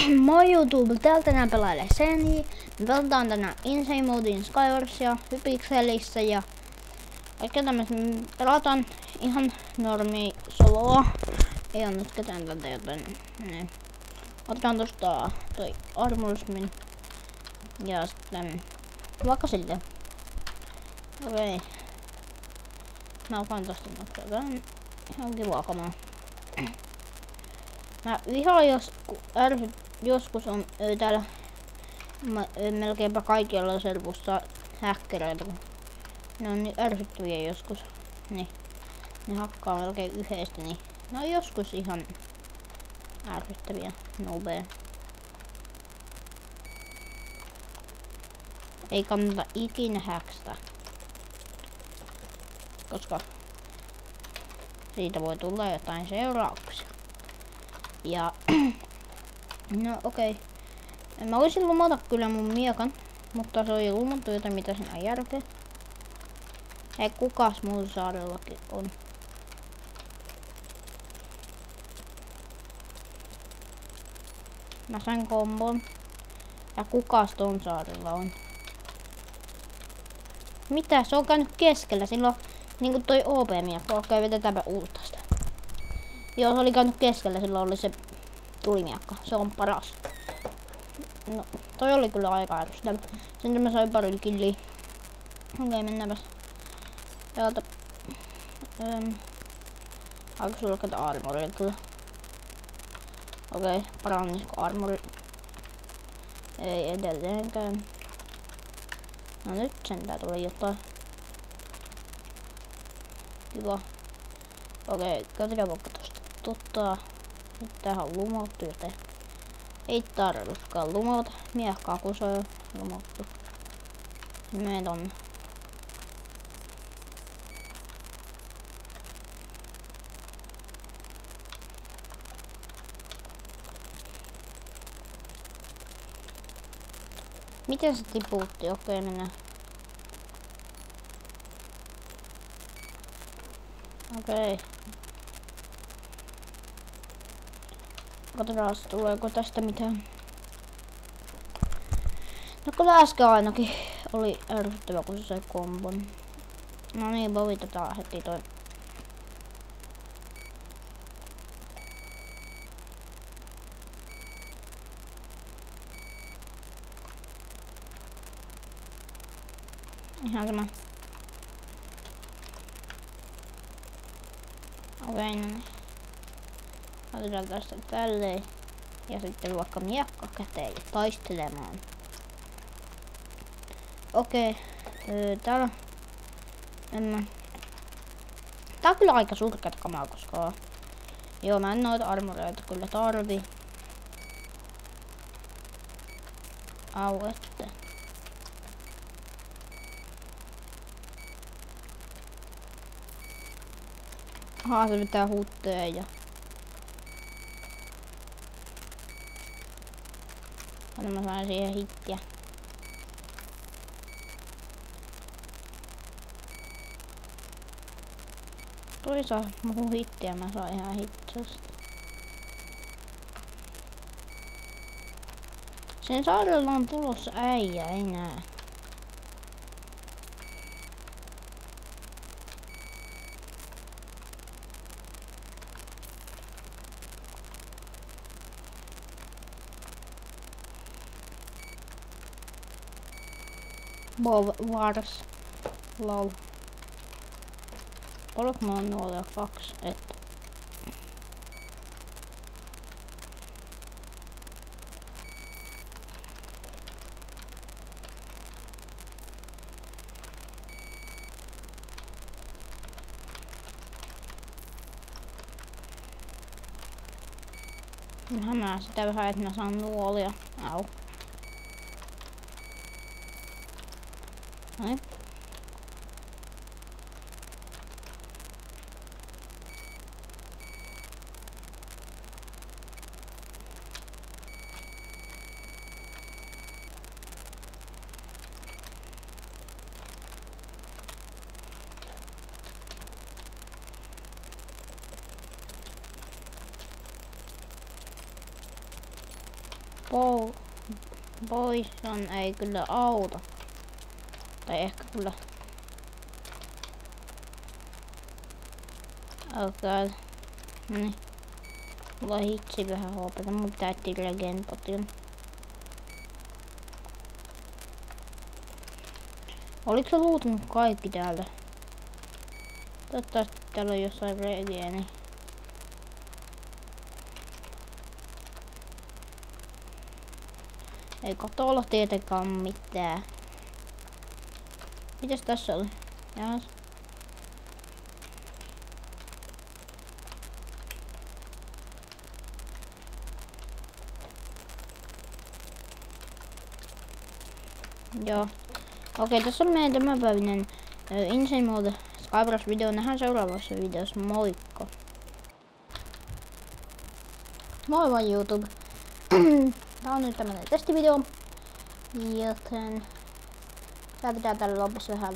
Moi YouTube, täällä tänään pelailee Senji. Me pelataan tänään Insane Modin Skywarsia Hypixelissä ja kaikkea tämmöistä. Me pelataan ihan normi soloa. Ei oo nyt ketään tätä, joten niin. Otetaan tosta toi Armorsmin ja sitten vaikka silleen. Okei. Mä otan tosta nopeasti. Ihan kivaa kamaa. Mä vihaan joskus on täällä melkeinpä kaikilla servussa häkkäreitä, kun ne on niin ärsyttäviä joskus. Niin, ne hakkaa melkein yhdestä, niin ne on joskus ihan ärsyttäviä noobea. Ei kannata ikinä häkstä, koska siitä voi tulla jotain seurauksia. Ja no okei. Mä voisin lumota kyllä mun miekan, mutta se on jo lumottu, joten mitä siinä on järkeä. Hei, kukas mun saarellakin on? Mä sain kombon. Ja kukas ton saarella on? Mitä? Se on käynyt keskellä. Silloin niinku toi OP-miekka. Okei, vedetäänpä uudestaan. Joo, se oli käynyt keskellä, silloin oli se tulimiakka. Se on paras. No, toi oli kyllä aika ärsyttävä. Sitten mä sain pari killiä. Okei, mennäänpäs. Täältä. Aika sulkata armoria kyllä. Okei, parannisko armori? Ei edelleenkään. No nyt sentään tuli jotain. Kiva. Okei, katsotaan vaikka tosta. Nyt tähän on lumottu, joten ei tarvitsekaan lumota miekkaa, kun se on lumottu. Menen tonne. Miten se tiputti? Okei, mennään. Okei. Katsotaan, tuleeko tästä mitään. No kyllä äsken ainakin oli ärsyttävä, kun se sai kombon. No niin, povitetaan heti toi. Ihan sama. Okei, no niin. Otetaan tästä tälleen. Ja sitten vaikka miekka käteen ja taistelemaan. Okei. Täällä. Tää on kyllä aika surkeata kamaa, koska joo, mä en noita armoreita kyllä tarvi. Au ette. Ahaa, se pitää huutteja ja mä sain siihen hittiä. Toi saa muuhun hittiä, mä saan ihan hittosta. Sen saarella on tulossa äijä enää. Wars. Lol. Oliko mulla nuolia 2? Et. Mä sitä vähän, että mä saan nuolia. Au. Noin. Poison ei kyllä auta. Tai ehkä kyllä. Alkaa. Niin. Mulla hitsi vähän hoopata. Mun pitää etsiä Legend Potion. Oliko se luutunut kaikki täältä? Toivottavasti täällä on jossain regeeni. Ei kato olla tietenkään mitään. Mitäs tässä oli? Jahas. Joo. Okei, tässä on meidän tämänpäiväinen Insane Mode Skybrush-video. Nähdään seuraavassa videossa. Moikka! Moi vaan YouTube! Tää on nyt tämmönen testivideo. Joten tää pitää tällä lopussa vähän